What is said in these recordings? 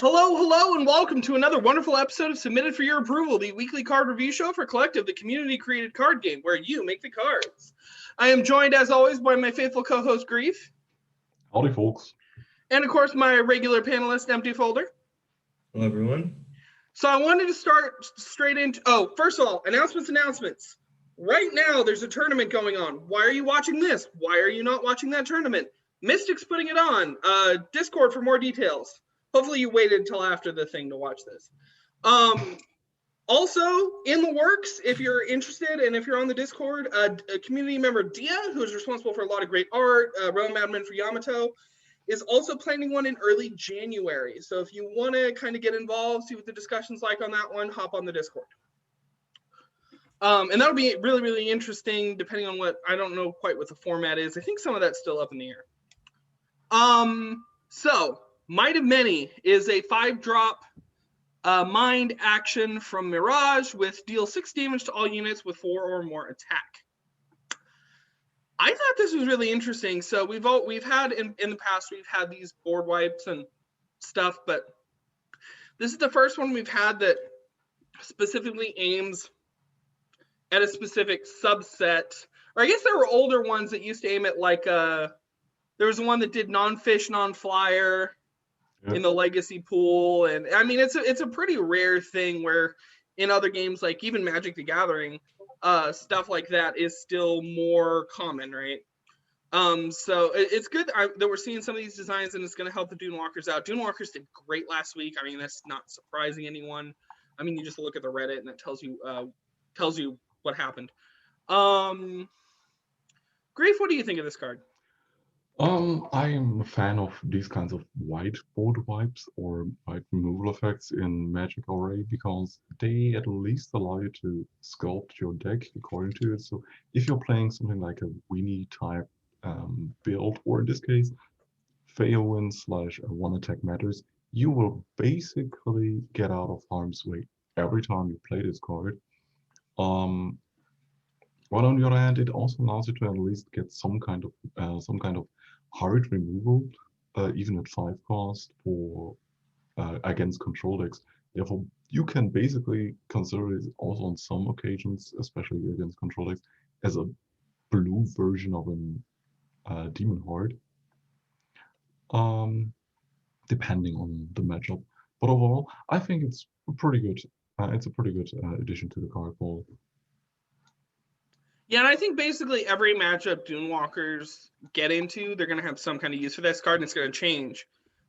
Hello, hello, and welcome to another wonderful episode of Submitted for Your Approval, the weekly card review show for Collective, the community-created card game where you make the cards. I am joined, as always, by my faithful co-host, Grief. Howdy, folks. And, of course, my regular panelist, Empty Folder. Hello, everyone. So I wanted to start straight into... Oh, first of all, announcements. Right now, there's a tournament going on. Why are you watching this? Why are you not watching that tournament? Mystic's putting it on. Discord for more details. Hopefully you waited until after the thing to watch this. Also, in the works, if you're interested and if you're on the Discord, a community member, Dia, who is responsible for a lot of great art, Realm Admin for Yamato, is also planning one in early January. So if you want to kind of get involved, see what the discussion's like on that one, hop on the Discord. And that'll be really, really interesting, depending on what, I don't know quite what the format is. I think some of that's still up in the air. So, Might of Many is a 5-drop mind action from Mirage with deal 6 damage to all units with 4 or more attack. I thought this was really interesting. So we've had in the past, we've had these board wipes and stuff, but this is the first one we've had that specifically aims at a specific subset. Or I guess there were older ones that used to aim at like there was one that did non-fish, non-flyer in the legacy pool, and I mean it's a pretty rare thing where in other games like even Magic the Gathering, stuff like that is still more common, right? So it's good that we're seeing some of these designs, and it's going to help the Dunewalkers out. Dunewalkers did great last week. I mean, that's not surprising anyone. I mean, you just look at the Reddit and that tells you what happened. Grief, what do you think of this card? I am a fan of these kinds of white board wipes or white removal effects in Magic Array because they at least allow you to sculpt your deck according to it. So if you're playing something like a Weenie type build, or in this case, Failwind / a one attack matters, you will basically get out of harm's way every time you play this card. While on the other hand, it also allows you to at least get some kind of hard removal, even at 5 cost for against control decks. Therefore, you can basically consider it also on some occasions, especially against control decks, as a blue version of a Demon Heart, depending on the matchup. But overall, I think it's pretty good. It's a pretty good addition to the card pool. Yeah, and I think basically every matchup Dunewalkers get into, they're going to have some kind of use for this card, and it's going to change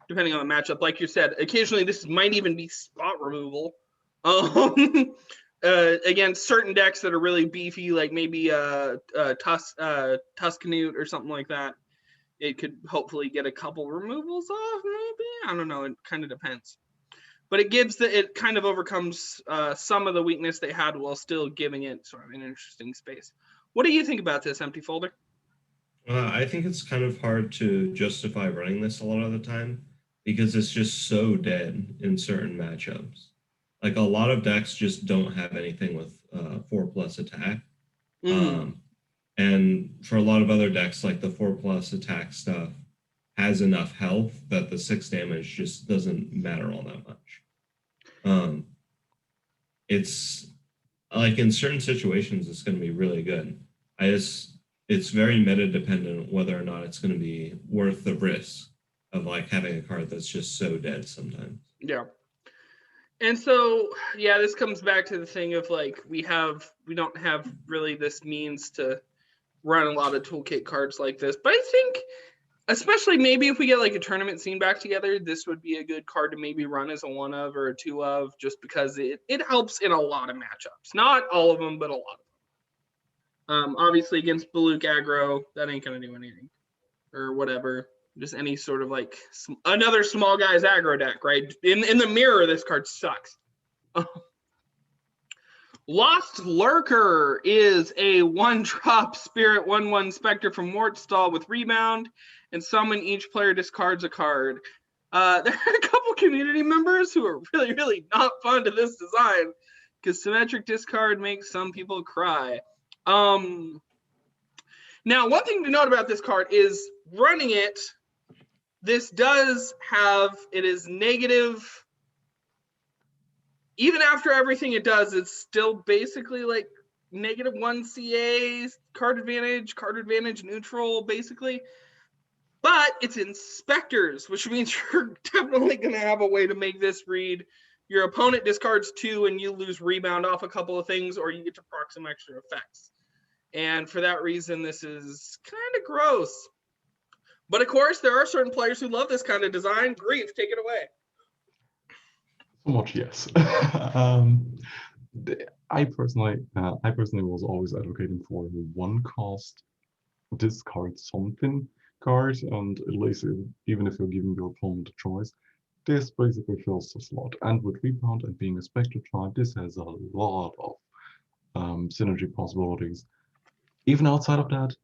depending on the matchup. Like you said, occasionally this might even be spot removal against certain decks that are really beefy, like maybe Tuscanute or something like that. It could hopefully get a couple removals off, maybe. I don't know. It kind of depends. But it kind of overcomes some of the weakness they had while still giving it sort of an interesting space. What do you think about this, Empty Folder? I think it's kind of hard to justify running this a lot of the time because it's just so dead in certain matchups. Like a lot of decks just don't have anything with 4+ attack. And for a lot of other decks, like the 4+ attack stuff has enough health that the 6 damage just doesn't matter all that much. It's like in certain situations, it's going to be really good. It's very meta dependent whether or not it's going to be worth the risk of like having a card that's just so dead sometimes. Yeah. And so, yeah, this comes back to the thing of like, we don't have really this means to run a lot of toolkit cards like this, but I think especially maybe if we get like a tournament scene back together, this would be a good card to maybe run as a 1 of or a 2 of, just because it helps in a lot of matchups. Not all of them, but a lot of them. Obviously against Baluk aggro, that ain't gonna do anything. Or whatever. Just any sort of like another small guy's aggro deck, right? In the mirror, this card sucks. Lost Lurker is a 1-drop spirit 1/1 Spectre from Mortstall with rebound, and summon each player discards a card. There are a couple community members who are really, really not fond of this design because symmetric discard makes some people cry. Now, one thing to note about this card is running it. This does have, it is negative even after everything it does, it's still basically like -1 CA, card advantage neutral, basically. But it's inspectors, which means you're definitely going to have a way to make this read. Your opponent discards 2 and you lose rebound off a couple of things, or you get to proc some extra effects. And for that reason, this is kind of gross. But of course, there are certain players who love this kind of design. Grief, take it away. Somewhat, yes. I personally was always advocating for a 1-cost discard something card, and at least even if you're giving your opponent a choice, this basically fills the slot. And with Rebound and being a Spectre type, this has a lot of synergy possibilities. Even outside of that,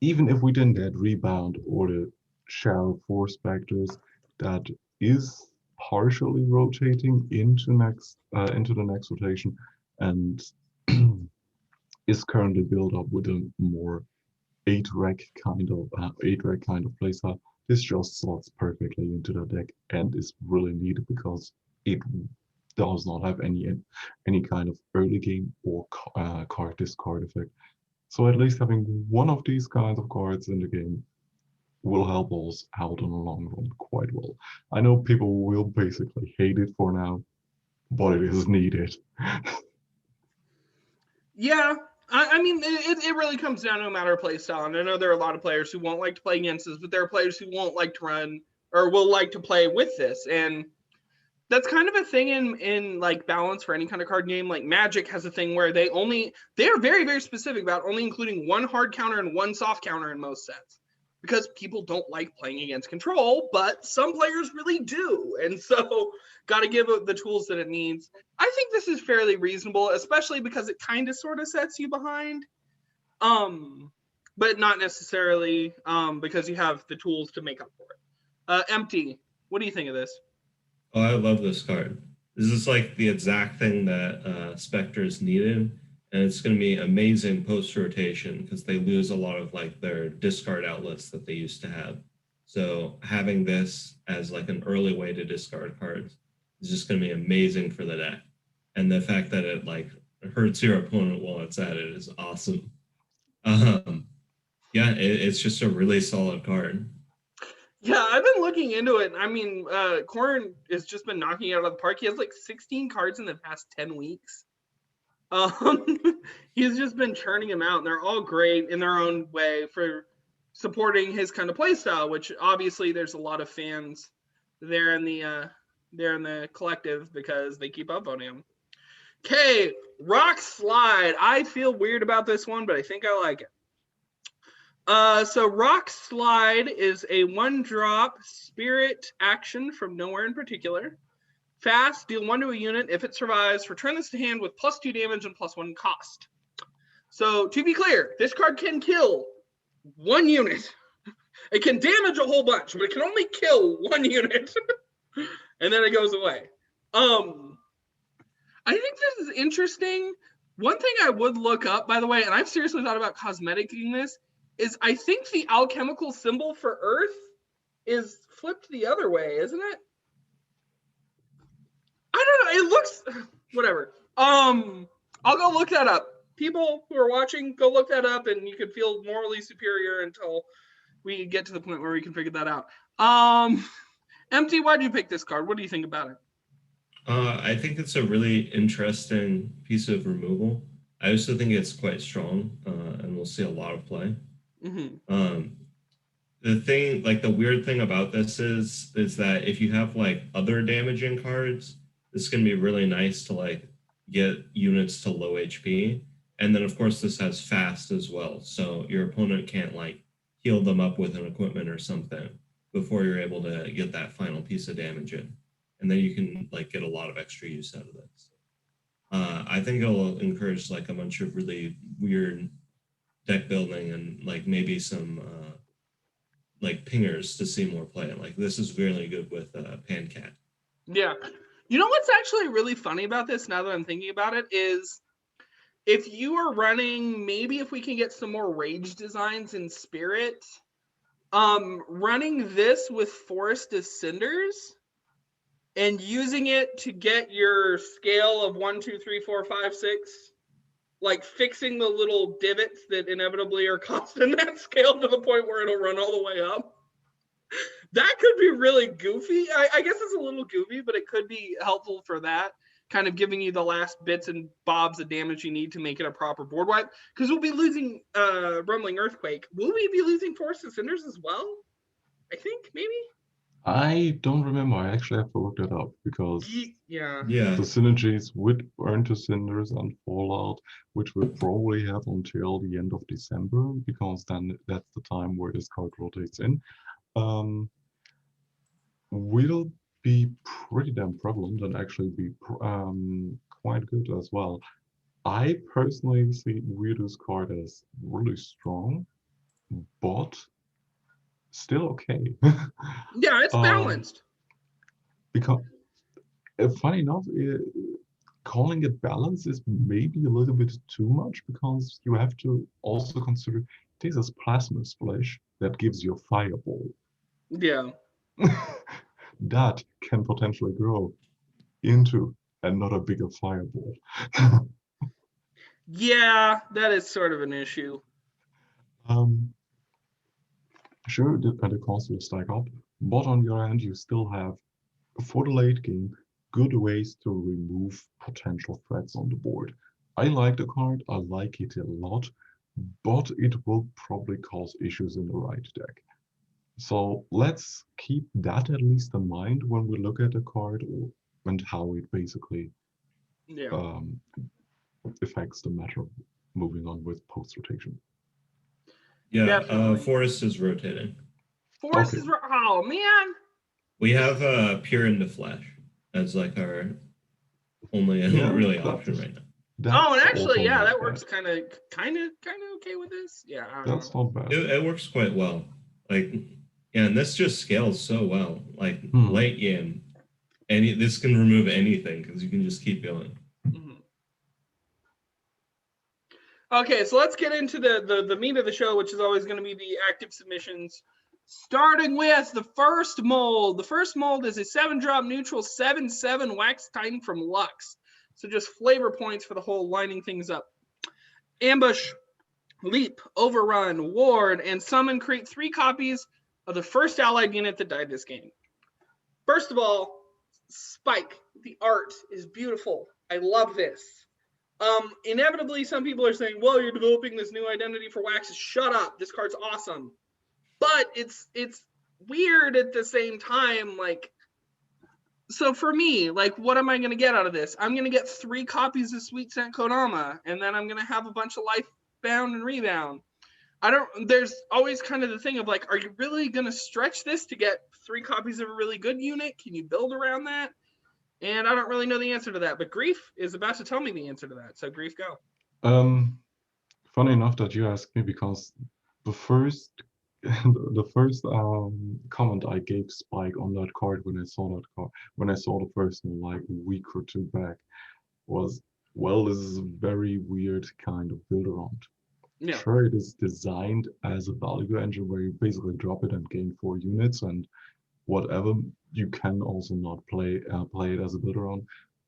even if we didn't get Rebound or the Shell for Spectres, that is partially rotating into the next rotation, and is currently built up with a more 8-rec kind of playstyle. This just slots perfectly into the deck and is really needed because it does not have any kind of early game or card discard effect. So at least having one of these kinds of cards in the game will help us out in the long run quite well. I know people will basically hate it for now, but it is needed. Yeah, I mean, it really comes down to a matter of play style. And I know there are a lot of players who won't like to play against this, but there are players who won't like to run or will like to play with this. And that's kind of a thing in like balance for any kind of card game. Like Magic has a thing where they are very, very specific about only including 1 hard counter and 1 soft counter in most sets, because people don't like playing against control, but some players really do. And so got to give it the tools that it needs. I think this is fairly reasonable, especially because it kind of sort of sets you behind. But not necessarily because you have the tools to make up for it. Empty, what do you think of this? Oh, I love this card. This is like the exact thing that Spectres needed, and it's going to be amazing post-rotation because they lose a lot of like their discard outlets that they used to have. So having this as like an early way to discard cards is just going to be amazing for the deck. And the fact that it like hurts your opponent while it's at it is awesome. Yeah, it's just a really solid card. Yeah, I've been looking into it. I mean, Corn has just been knocking it out of the park. He has like 16 cards in the past 10 weeks. He's just been churning them out, and they're all great in their own way for supporting his kind of play style, which obviously there's a lot of fans there in the collective because they keep up on him. Okay, Rock Slide. I feel weird about this one, but I think I like it. So Rock Slide is a 1-drop spirit action from nowhere in particular. Fast, deal 1 to a unit. If it survives, return this to hand with +2 damage and +1 cost. So to be clear, this card can kill 1 unit. It can damage a whole bunch, but it can only kill 1 unit. And then it goes away. I think this is interesting. One thing I would look up, by the way, and I've seriously thought about cosmeticing this, is I think the alchemical symbol for Earth is flipped the other way, isn't it? I don't know. It looks whatever. I'll go look that up. People who are watching, go look that up, and you can feel morally superior until we get to the point where we can figure that out. Empty, why did you pick this card? What do you think about it? I think it's a really interesting piece of removal. I also think it's quite strong, and we'll see a lot of play. Mm-hmm. The weird thing about this is that if you have like other damaging cards, this can be really nice to like get units to low HP. And then of course this has fast as well. So your opponent can't like heal them up with an equipment or something before you're able to get that final piece of damage in. And then you can like get a lot of extra use out of this. I think it'll encourage like a bunch of really weird deck building and like maybe some like pingers to see more play. Like this is really good with Pancat. Yeah. You know what's actually really funny about this now that I'm thinking about it is if you are running, maybe if we can get some more rage designs in Spirit, running this with Forest of Cinders and using it to get your scale of 1, 2, 3, 4, 5, 6, like fixing the little divots that inevitably are causing that scale to the point where it'll run all the way up. That could be really goofy. I guess it's a little goofy, but it could be helpful for that, kind of giving you the last bits and bobs of damage you need to make it a proper board wipe. Because we'll be losing Rumbling Earthquake. Will we be losing Force of Cinders as well? I think, maybe? I don't remember. I actually have to look that up because Yeah. the synergies with Burn to Cinders and Fallout, which we'll probably have until the end of December, because then that's the time where this card rotates in, will be pretty damn prevalent and actually be quite good as well. I personally see Weirdo's card as really strong, but still okay. Yeah, it's balanced. Because, funny enough, calling it balanced is maybe a little bit too much, because you have to also consider this is Plasma Splash that gives you a Fireball. Yeah. That can potentially grow into another bigger Fireball. Yeah, that is sort of an issue. Sure, the cost will stack up, but on your end, you still have, for the late game, good ways to remove potential threats on the board. I like the card, I like it a lot, but it will probably cause issues in the right deck. So let's keep that at least in mind when we look at the card and how it basically affects the matter moving on with post-rotation. Yeah, Forest is rotating. Forest is, oh man! We have Kirin the Flash as like our only really option right now. Oh, and actually, yeah, that works kind of okay with this. Yeah, I don't know. Not bad. It works quite well. Like, yeah, and this just scales so well. Like late game, this can remove anything because you can just keep going. Okay, so let's get into the meat of the show, which is always going to be the active submissions. Starting with the Firstmold. The Firstmold is a 7-drop neutral 7/7 Wax Titan from Lux. So just flavor points for the whole lining things up. Ambush, Leap, Overrun, Ward, and Summon create 3 copies of the first allied unit that died this game. First of all, Spike. The art is beautiful. I love this. Inevitably, some people are saying, well, you're developing this new identity for Wax. Shut up. This card's awesome. But it's weird at the same time. Like, so for me, like, what am I going to get out of this? I'm going to get 3 copies of Sweet Scent Kodama, and then I'm going to have a bunch of Lifebound and Rebound. There's always kind of the thing of like, are you really going to stretch this to get 3 copies of a really good unit? Can you build around that? And I don't really know the answer to that, but Grief is about to tell me the answer to that. So Grief, go. Funny enough that you asked me, because the first comment I gave Spike on that card when I saw that card, when I saw the first one like a week or 2 back, was, well, this is a very weird kind of build around. Yeah. Sure, it is designed as a value engine where you basically drop it and gain 4 units and whatever. You can also not play it as a build around.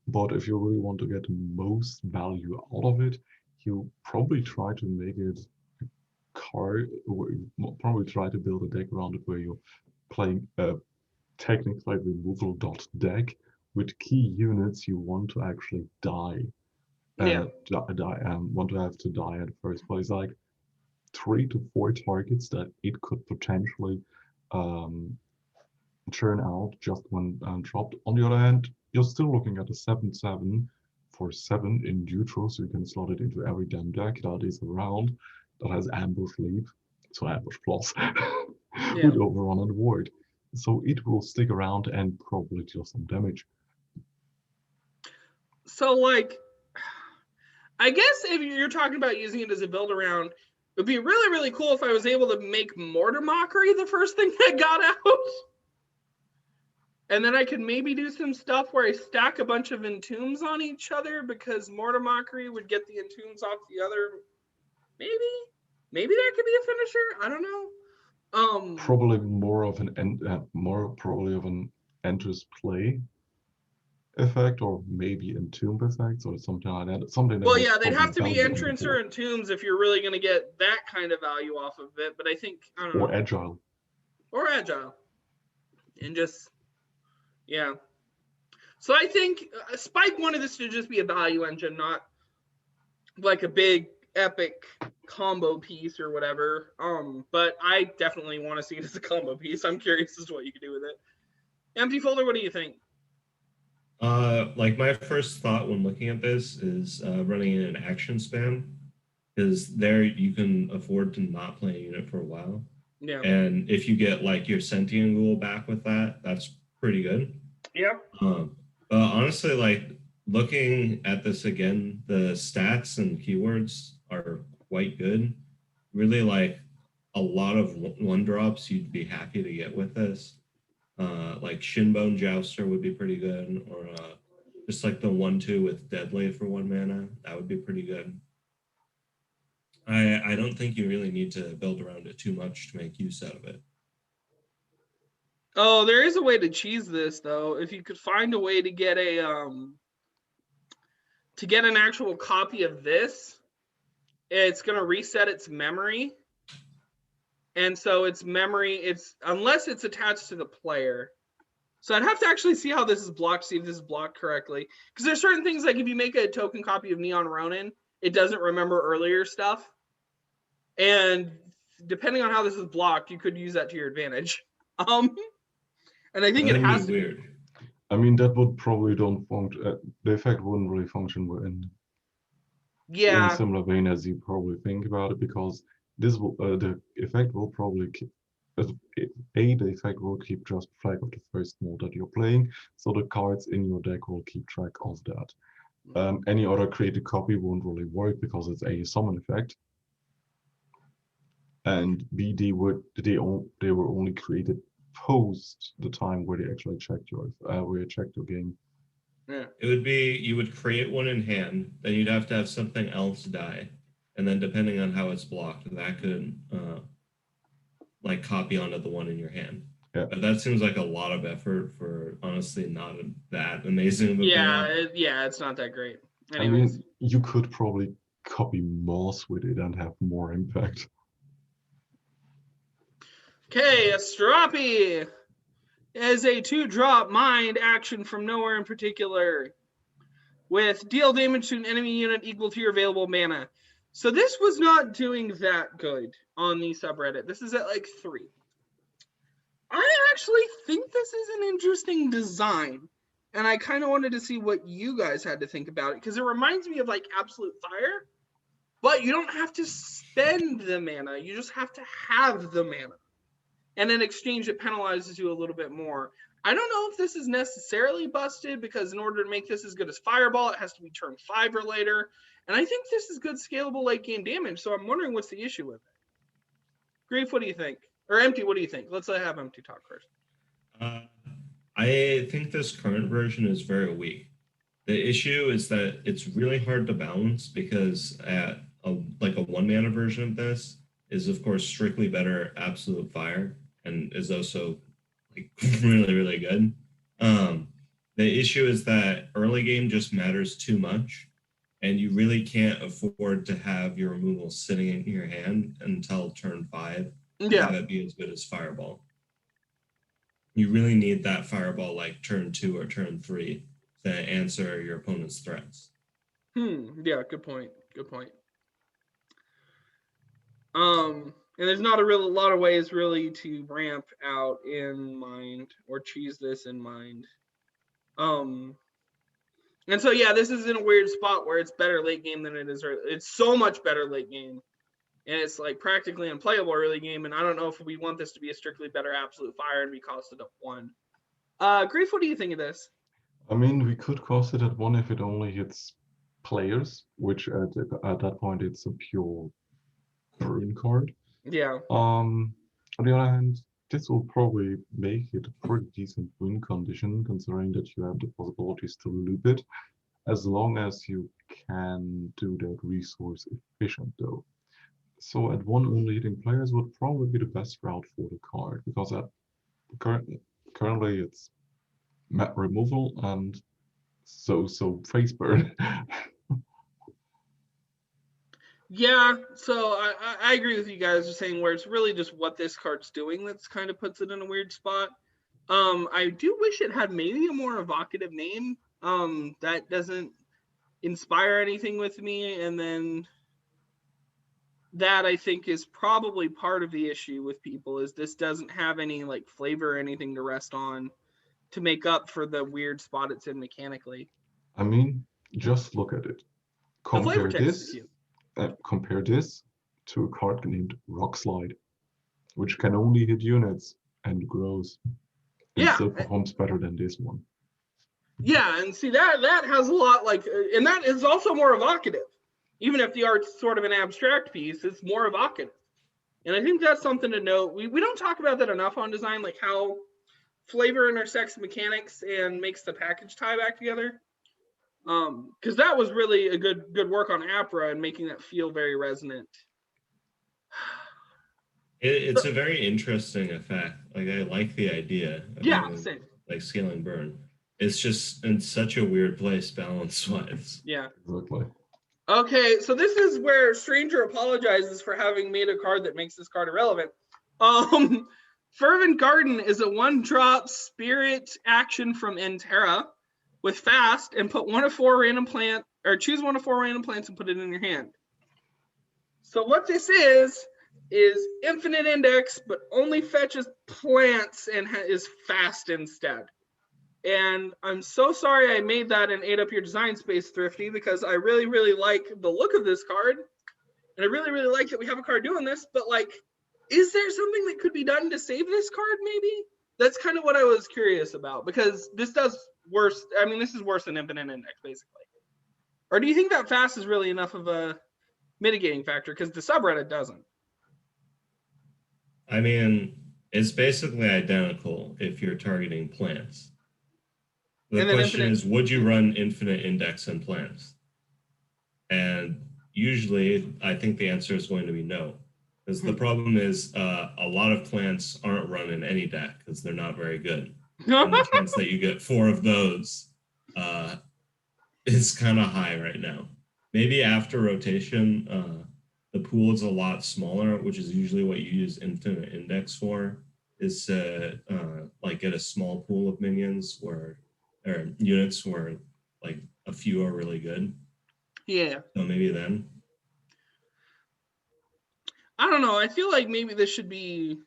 But if you really want to get the most value out of it, you probably try to make it a card, probably try to build a deck around it where you're playing a technically removal deck with key units you want to actually die. Want to have to die at the first place, like 3 to 4 targets that it could potentially churn out just when dropped. On the other hand, you're still looking at a 7/7 for 7 in neutral, so you can slot it into every damn deck that is around that has Ambush Leap, so Ambush Plus, with Overrun and Void. So it will stick around and probably deal some damage. So, like, I guess if you're talking about using it as a build around, it would be really, really cool if I was able to make Mortar Mockery the first thing that got out. And then I could maybe do some stuff where I stack a bunch of Entombs on each other, because Mortar Mockery would get the Entombs off the other. Maybe that could be a finisher. I don't know. Probably more of an Enter's play. effect or maybe entomb effects or something like that. Something that Well, was yeah, they'd probably have to be valuable entrance before. or entombs if you're really going to get that kind of value off of it. But I think, I don't know. Or agile. Or agile. And just, yeah. So I think Spike wanted this to just be a value engine, not like a big epic combo piece or whatever. But I definitely want to see it as a combo piece. I'm curious as to what you can do with it. Empty folder, what do you think? Like my first thought when looking at this is running in an action spam, because there you can afford to not play a unit for a while. Yeah. And if you get like your sentient ghoul back with that, that's pretty good. Yeah. But honestly, like looking at this again, the stats and keywords are quite good. Really, like a lot of one drops you'd be happy to get with this. Like Shinbone Jouster would be pretty good, or just like the 1/2 with Deadly for 1 mana. That would be pretty good. I don't think you really need to build around it too much to make use out of it. Oh, there is a way to cheese this though. If you could find a way to get an actual copy of this, it's gonna reset its memory. And so its memory, unless it's attached to the player. So I'd have to actually see how this is blocked, see if this is blocked correctly. Because there's certain things like if you make a token copy of Neon Ronin, it doesn't remember earlier stuff. And depending on how this is blocked, you could use that to your advantage. And I think it has to be weird. I mean, that would probably don't function. The effect wouldn't really function in a similar vein as you probably think about it, because this will the effect will probably keep the effect will keep just track of the first mode that you're playing, so the cards in your deck will keep track of that. Any other created copy won't really work because it's a summon effect, and B, they were only created post the time where they actually checked your game. Yeah. It would be you would create one in hand, then you'd have to have something else die, and then depending on how it's blocked, that could like copy onto the one in your hand. Yeah. But that seems like a lot of effort for honestly not that amazing of a yeah, it's not that great. Anyways. I mean, you could probably copy Moss with it and have more impact. Okay, Astrapi is a 2-drop mind action from nowhere in particular with deal damage to an enemy unit equal to your available mana. So this was not doing that good on the subreddit. This is at like 3. I actually think this is an interesting design, and I kind of wanted to see what you guys had to think about it, because it reminds me of like Absolute Fire, but you don't have to spend the mana, you just have to have the mana. And in exchange, it penalizes you a little bit more. I don't know if this is necessarily busted, because in order to make this as good as Fireball, it has to be turn 5 or later. And I think this is good scalable late game damage, so I'm wondering what's the issue with it. Grief, what do you think? Or Empty, what do you think? Let's have Empty talk first. I think this current version is very weak. The issue is that it's really hard to balance, because at a 1 mana version of this is of course strictly better Absolute Fire, and is also like really, really good. The issue is that early game just matters too much, and you really can't afford to have your removal sitting in your hand until turn 5 and have it be as good as Fireball. You really need that Fireball like turn 2 or turn 3 to answer your opponent's threats. Yeah, good point. Good point. And there's not a lot of ways really to ramp out in mind or cheese this in mind. And so yeah, this is in a weird spot where it's better late game than it is early. It's so much better late game, and it's like practically unplayable early game. And I don't know if we want this to be a strictly better Absolute Fire and we cost it at 1. Grief, what do you think of this? I mean, we could cost it at 1 if it only hits players, which at that point it's a pure burn card. Yeah. On the other hand, this will probably make it a pretty decent win condition, considering that you have the possibilities to loop it, as long as you can do that resource efficient though. So at 1 only hitting players would probably be the best route for the card, because currently it's map removal, and so face burn. Yeah, so I agree with you guys are saying where it's really just what this card's doing that's kind of puts it in a weird spot. I do wish it had maybe a more evocative name. That doesn't inspire anything with me, and then that I think is probably part of the issue with people is this doesn't have any like flavor or anything to rest on to make up for the weird spot it's in mechanically. I mean, just look at it. The flavor Compare text is this. cute. Compare this to a card named Rock Slide, which can only hit units and grows, and Yeah. still performs better than this one. Yeah, and see that has a lot like, and that is also more evocative. Even if the art's sort of an abstract piece, it's more evocative. And I think that's something to note. We don't talk about that enough on design, like how flavor intersects mechanics and makes the package tie back together. Because that was really a good work on Apra and making that feel very resonant. It's a very interesting effect. Like I like the idea of having, same. like scaling burn. It's just in such a weird place balance-wise. Yeah. Exactly. Okay, so this is where Stranger apologizes for having made a card that makes this card irrelevant. Fervent Garden is a 1-drop spirit action from Entera with fast, and put 1 of 4 random plant, or choose 1 of 4 random plants and put it in your hand. So what this is infinite index, but only fetches plants and is fast instead. And I'm so sorry I made that and ate up your design space, Thrifty, because I really, really like the look of this card. And I really, really like that we have a card doing this, but like, is there something that could be done to save this card maybe? That's kind of what I was curious about, because this does worse. I mean, this is worse than infinite index, basically. Or do you think that fast is really enough of a mitigating factor? Because the subreddit doesn't. I mean, it's basically identical if you're targeting plants. The question is, would you run infinite index and plants? And usually, I think the answer is going to be no. Because the problem is a lot of plants aren't run in any deck because they're not very good. And the chance that you get 4 of those is kind of high right now. Maybe after rotation, the pool is a lot smaller, which is usually what you use infinite index for, is to like get a small pool of minions or units where like a few are really good. Yeah. So maybe then. I don't know. I feel like maybe this should be,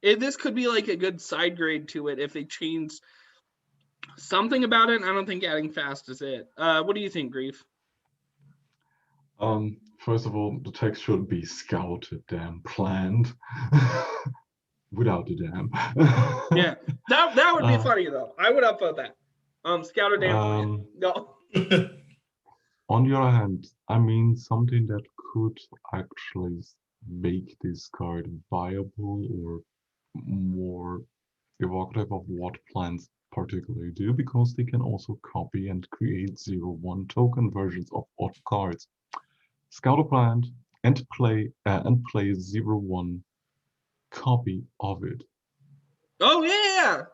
this could be like a good side grade to it if they change something about it. I don't think adding fast is it. What do you think, Grief? First of all, the text should be scouted, damn planned, without the damn. Yeah, that would be funny though. I would upvote that. Scout a damn plan. No. On the other hand, I mean something that could actually make this card viable or more evocative of what plants particularly do, because they can also copy and create 0/1 token versions of odd cards. Scout a plant and play 0/1 copy of it. Oh yeah,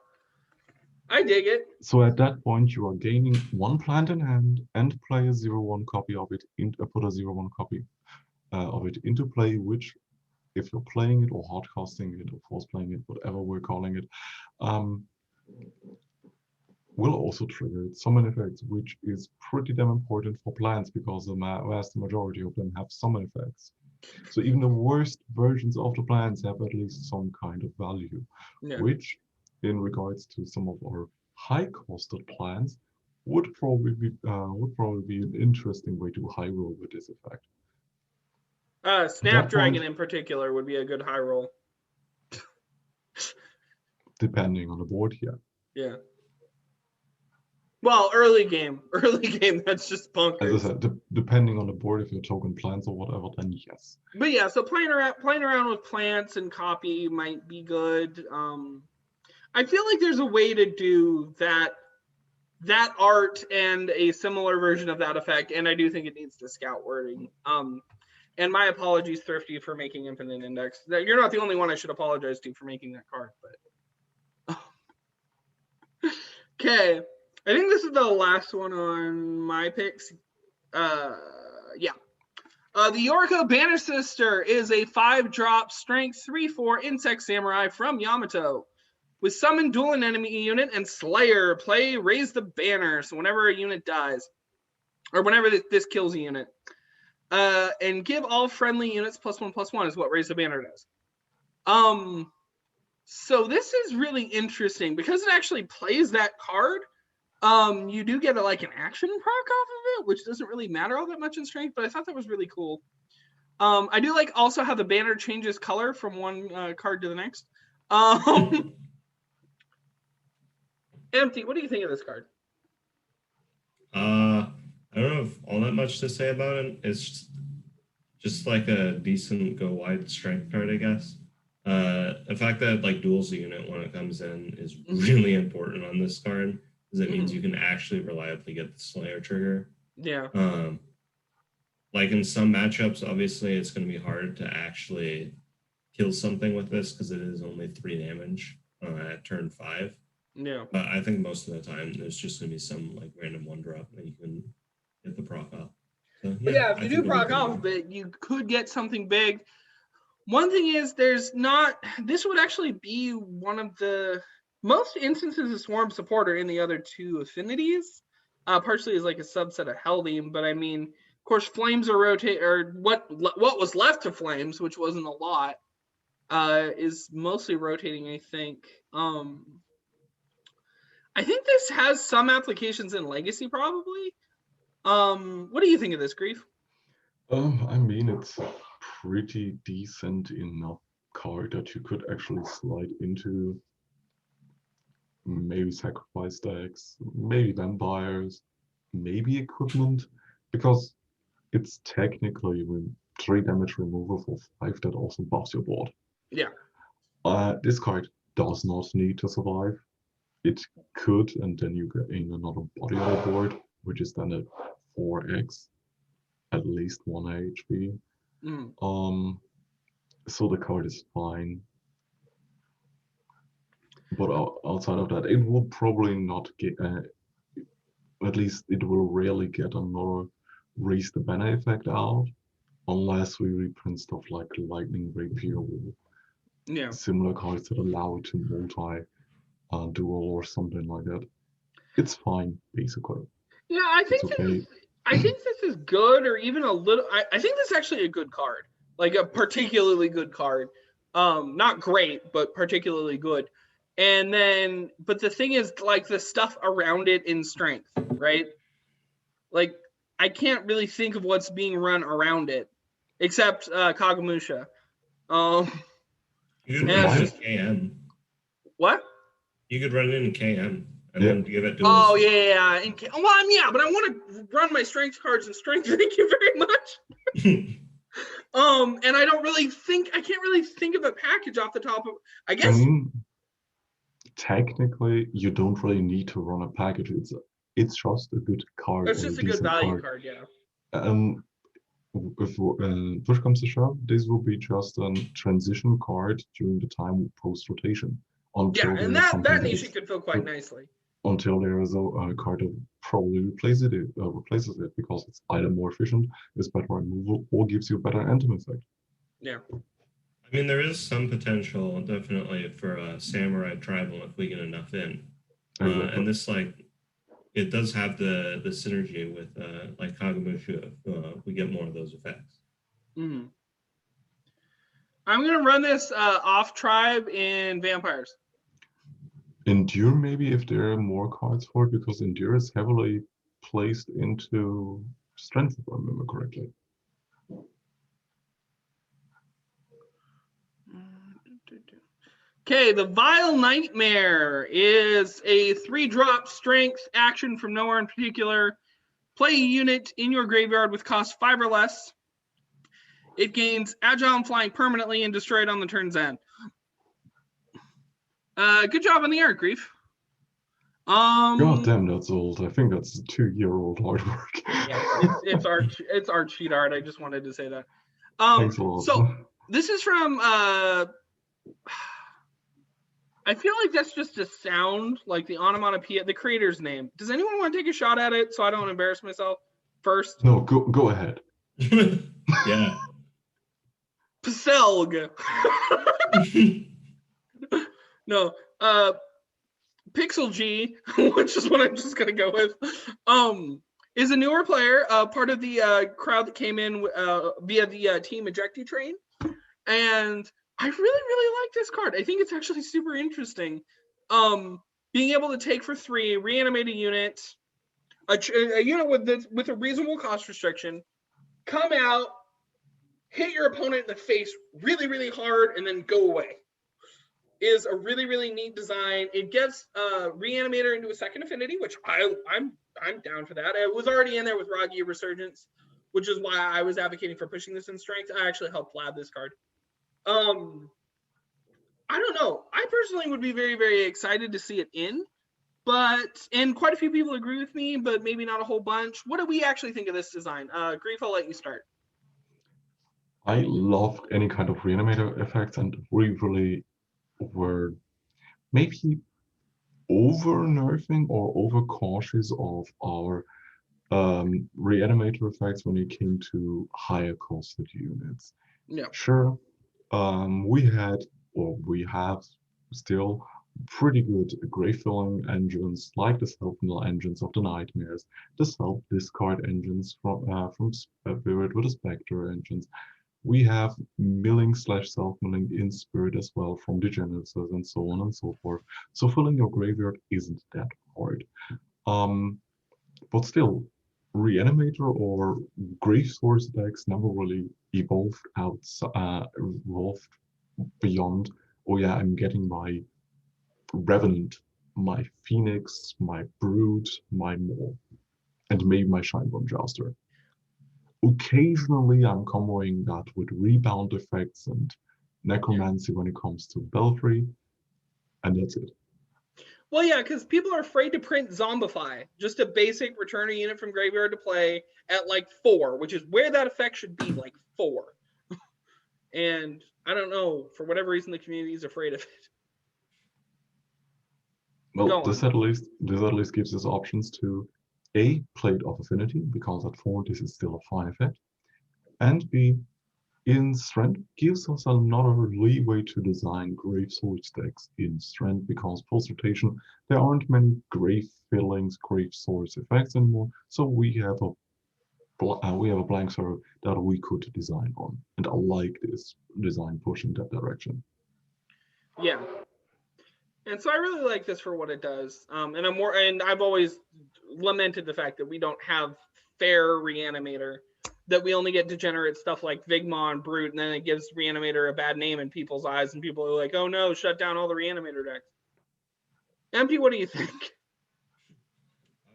I dig it. So at that point, you are gaining 1 plant in hand and play a 0/1 copy of it. Put a 0/1 copy of it into play, which, if you're playing it or hardcasting it or force playing it, whatever we're calling it, will also trigger summon effects, which is pretty damn important for plants because the vast majority of them have summon effects. So even the worst versions of the plants have at least some kind of value, which, in regards to some of our high-costed plants, would probably be an interesting way to high roll with this effect. Snapdragon in particular would be a good high roll. Depending on the board, yeah. Yeah. Well, early game, that's just bonkers. As I said, depending on the board, if you're token plants or whatever, then yes. But yeah, so playing around with plants and copy might be good. I feel like there's a way to do that art and a similar version of that effect, and I do think it needs the scout wording. And my apologies, Thrifty, for making infinite index. You're not the only one I should apologize to for making that card, but okay. I think this is the last one on my picks. Yeah. The Yoricho Bannersister is a 5-drop strength 3/4 insect samurai from Yamato. With summon, duel an enemy unit, and Slayer, play raise the banner. So whenever a unit dies, or whenever this kills a unit, and give all friendly units +1/+1 is what raise the banner does. So this is really interesting because it actually plays that card. You do get like an action proc off of it, which doesn't really matter all that much in strength, but I thought that was really cool. I do like also how the banner changes color from one card to the next. Empty, what do you think of this card? I don't know if all that much to say about it. It's just like a decent go wide strength card, I guess. The fact that like duels a unit when it comes in is really important on this card, because it means you can actually reliably get the Slayer trigger. Yeah. Like in some matchups, obviously it's going to be hard to actually kill something with this because it is only 3 damage at turn 5. Yeah. But I think most of the time there's just going to be some like random 1-drop that you can get the proc off. So, yeah, if you do proc off of it, you could get something big. One thing is this would actually be one of the most instances of Swarm Supporter in the other 2 affinities. Partially as like a subset of Heldim, but I mean, of course, Flames are rotate, or what was left of Flames, which wasn't a lot, is mostly rotating, I think. I think this has some applications in Legacy, probably. What do you think of this, Grief? I mean, it's a pretty decent enough card that you could actually slide into. Maybe sacrifice decks, maybe vampires, maybe equipment, because it's technically 3 damage removal for 5 that also buffs your board. Yeah. This card does not need to survive. It could, and then you get in another body on the board, which is then at 4x, at least 1 HP. So the card is fine. But outside of that, it will probably not get, at least it will rarely get another raise the banner effect out, unless we reprint stuff like Lightning Rapier or similar cards that allow it to multi-duel or something like that. It's fine, basically. Yeah, I think this is good, or even a little. I think this is actually a good card, like a particularly good card. Not great, but particularly good. And then, but the thing is, like, the stuff around it in strength, right? Like, I can't really think of what's being run around it, except Kagamusha. You could run it in KM. What? You could run it in KM and then give it to well, yeah. But I want to run my strength cards in strength. Thank you very much. And I can't really think of a package off the top of, I guess. Technically, you don't really need to run a package. It's just a good card. It's just a good value card, yeah. If push comes to shove, this will be just a transition card during the time post rotation. Yeah, and that niche could fill quite nicely. Until there is a card that probably replaces it because it's either more efficient, is better removal, or gives you a better anthem effect. Yeah. I mean, there is some potential, definitely, for a Samurai Tribal if we get enough in. And this, like, it does have the synergy with, like, Kagamusha if we get more of those effects. I'm going to run this off Tribe in Vampires. Endure, maybe, if there are more cards for it, because Endure is heavily placed into Strength, if I remember correctly. Okay, the Vile Nightmare is a 3-drop strength action from nowhere in particular. Play a unit in your graveyard with cost 5 or less. It gains agile and flying permanently and destroyed on the turn's end. Good job on the art, Grief. God damn, that's old. I think that's 2-year-old artwork. Yeah, it's art sheet art. I just wanted to say that. Thanks a lot. So this is from I feel like that's just a sound, like the onomatopoeia, the creator's name. Does anyone want to take a shot at it so I don't embarrass myself first? No, go ahead. Yeah. Pselg. No, Pixel G, which is what I'm just gonna go with, is a newer player, part of the crowd that came in via the Team Ejecti train, and I really like this card. I think it's actually super interesting. Being able to take for 3, reanimate a unit, a unit with a reasonable cost restriction, come out, hit your opponent in the face really hard, and then go away. Is a really neat design. It gets Reanimator into a second affinity, which I'm down for that. It was already in there with Ragi Resurgence, which is why I was advocating for pushing this in strength. I actually helped lab this card. I don't know. I personally would be very excited to see it in, and quite a few people agree with me, but maybe not a whole bunch. What do we actually think of this design? Grief, I'll let you start. I love any kind of reanimator effects, and we really were maybe over nerfing or over cautious of our reanimator effects when it came to higher costed units. Yeah. Sure, we had, or we have still, pretty good grave filling engines like the self-mill engines of the Nightmares, the self-discard engines from Spirit with the Spectre engines. We have milling / self-milling in Spirit as well from the Genesis and so on and so forth. So filling your graveyard isn't that hard. But still, Reanimator or Grave Source decks never really evolved beyond, oh yeah, I'm getting my Revenant, my Phoenix, my Brood, my Maw, and maybe my Shineborn Jouster. Occasionally, I'm comboing that with rebound effects and necromancy when it comes to Belfry, and that's it. Well, yeah, because people are afraid to print Zombify, just a basic return a unit from graveyard to play at like 4, which is where that effect should be, like 4. And I don't know, for whatever reason, the community is afraid of it. Well, this at least gives us options to A, play it off affinity, because at 4 this is still a fine effect, and B, in strength gives us another leeway to design grave source decks in strength, because post rotation there aren't many grave fillings, grave source effects anymore, so we have a blank server that we could design on, and I like this design pushing that direction. Yeah. And so I really like this for what it does. And I've always lamented the fact that we don't have fair Reanimator, that we only get degenerate stuff like Vigma and Brute, and then it gives Reanimator a bad name in people's eyes, and people are like, oh no, shut down all the Reanimator decks. Empty, what do you think?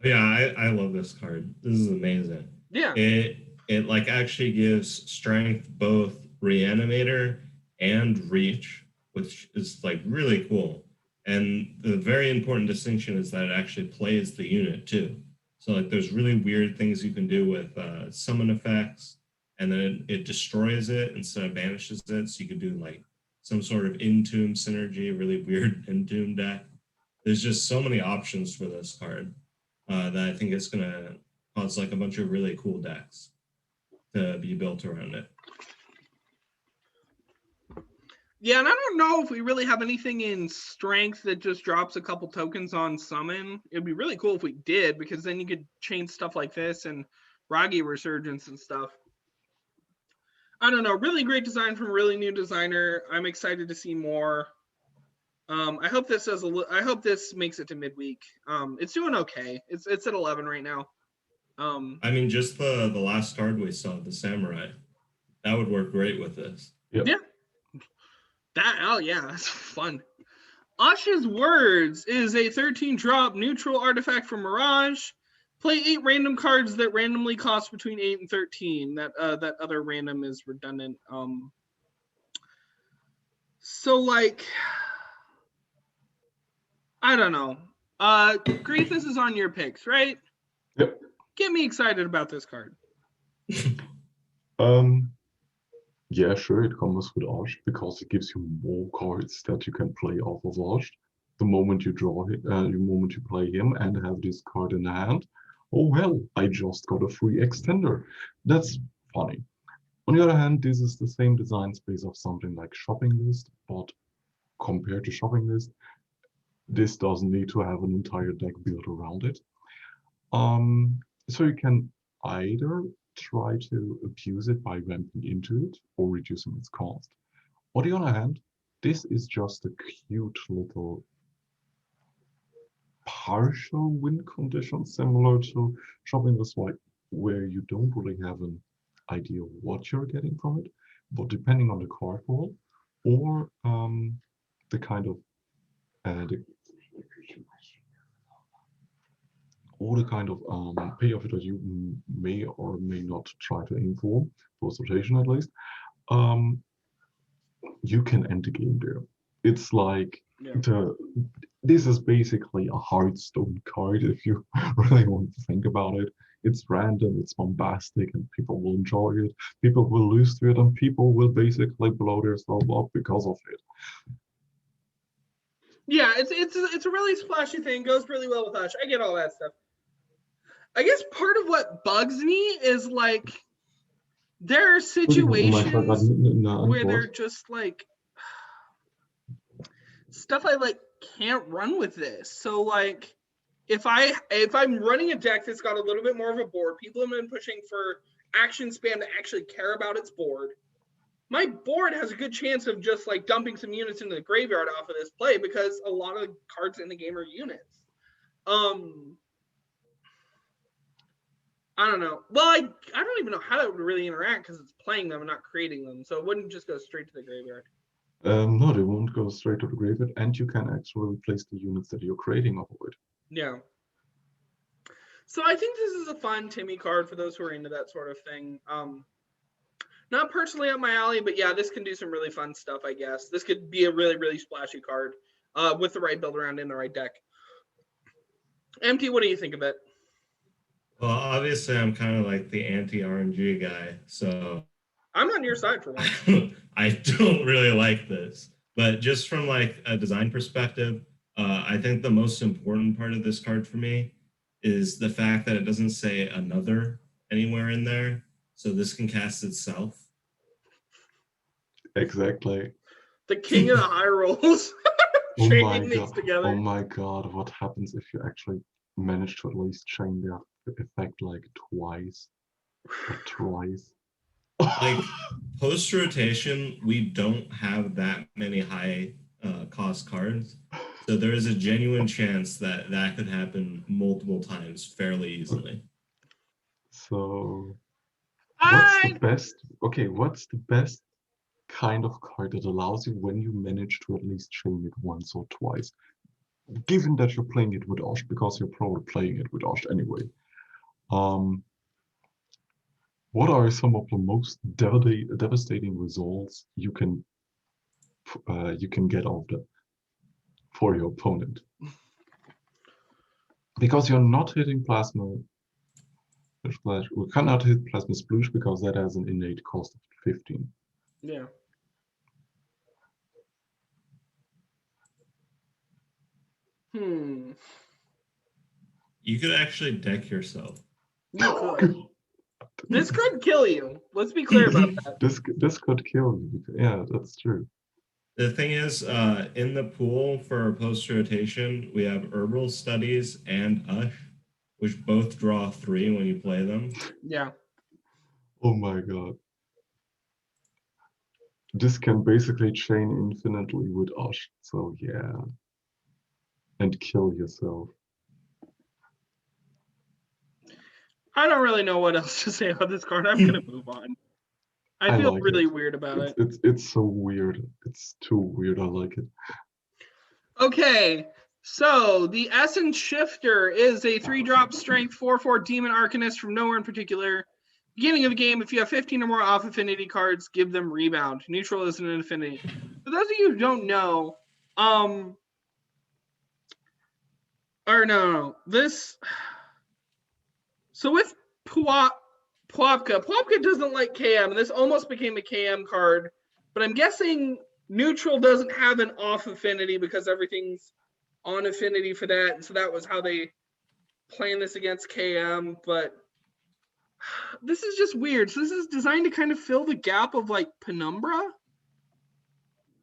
Yeah, I love this card. This is amazing. Yeah. It like actually gives strength both Reanimator and Reach, which is like really cool. And the very important distinction is that it actually plays the unit too. So like there's really weird things you can do with summon effects, and then it destroys it instead of banishes it. So you could do like some sort of Entomb synergy, really weird Entomb deck. There's just so many options for this card that I think it's going to cause like a bunch of really cool decks to be built around it. Yeah, and I don't know if we really have anything in strength that just drops a couple tokens on summon. It'd be really cool if we did, because then you could change stuff like this and Ragi Resurgence and stuff. I don't know. Really great design from a really new designer. I'm excited to see more. I hope this I hope this makes it to midweek. It's doing okay. It's at 11 right now. I mean, just the last card we saw, the Samurai, that would work great with this. Yep. Yeah. Oh yeah, that's fun. Asha's Words is a 13-drop neutral artifact from Mirage. Play 8 random cards that randomly cost between 8 and 13. That other random is redundant. So like, I don't know. Grief, this is on your picks, right? Yep. Get me excited about this card. Yeah, sure, it comes with Ash because it gives you more cards that you can play off of Ash. the moment you draw him, the moment you play him and have this card in hand, oh well, I just got a free extender. That's funny. On the other hand, this is the same design space of something like Shopping List, but compared to Shopping List, this doesn't need to have an entire deck built around it. So you can either try to abuse it by ramping into it or reducing its cost. On the other hand, this is just a cute little partial win condition similar to Shopping List White, where you don't really have an idea what you're getting from it, but depending on the card pool or the kind of payoff that you may or may not try to aim for, post rotation at least, you can end the game there. It's like this is basically a Hearthstone card if you really want to think about it. It's random, it's bombastic, and people will enjoy it. People will lose to it, and people will basically blow themselves up because of it. Yeah, it's a really splashy thing. Goes really well with Hush. I get all that stuff. I guess part of what bugs me is like there are situations where they're just like stuff I like can't run with this. So like if I'm running a deck that's got a little bit more of a board, people have been pushing for action spam to actually care about its board. My board has a good chance of just like dumping some units into the graveyard off of this play because a lot of the cards in the game are units. I don't know. Well, I don't even know how that would really interact because it's playing them and not creating them. So it wouldn't just go straight to the graveyard. No, they won't go straight to the graveyard, and you can actually replace the units that you're creating off of it. Yeah. So I think this is a fun Timmy card for those who are into that sort of thing. Not personally up my alley, but yeah, this can do some really fun stuff, I guess. This could be a really, really splashy card with the right build around in the right deck. Empty, what do you think of it? Well, obviously, I'm kind of like the anti-RNG guy, so I'm on your side for once. I don't really like this, but just from like a design perspective, I think the most important part of this card for me is the fact that it doesn't say another anywhere in there, so this can cast itself. Exactly. The king of the high rolls. Chaining these together. Oh my god, what happens if you actually manage to at least chain the effect like twice or thrice? Like post rotation, we don't have that many high cost cards, so there is a genuine chance that that could happen multiple times fairly easily. So what's the best? Okay, what's the best kind of card that allows you when you manage to at least chain it once or twice? Given that you're playing it with Osh, because you're probably playing it with Osh anyway. What are some of the most devastating results you can get out of that for your opponent? Because you're not hitting Plasma Splash. We cannot hit Plasma Sploosh because that has an innate cost of 15. Yeah. You could actually deck yourself. You could. This could kill you. Let's be clear about that. This could kill you. Yeah, that's true. The thing is, in the pool for post rotation, we have Herbal Studies and Ush, which both draw 3 when you play them. Yeah. Oh my god. This can basically chain infinitely with Ush, so yeah. And kill yourself. I don't really know what else to say about this card. I'm gonna move on. I feel like really weird about it. It's so weird. It's too weird. I like it. Okay, so the Essence Shifter is a 3-drop strength 4/4 demon arcanist from nowhere in particular. Beginning of the game, if you have 15 or more off affinity cards, give them rebound. Neutral is an infinity. For those of you who don't know, this. So with Puapka doesn't like KM, and this almost became a KM card, but I'm guessing neutral doesn't have an off affinity because everything's on affinity for that. And so that was how they planned this against KM. But this is just weird. So this is designed to kind of fill the gap of like Penumbra.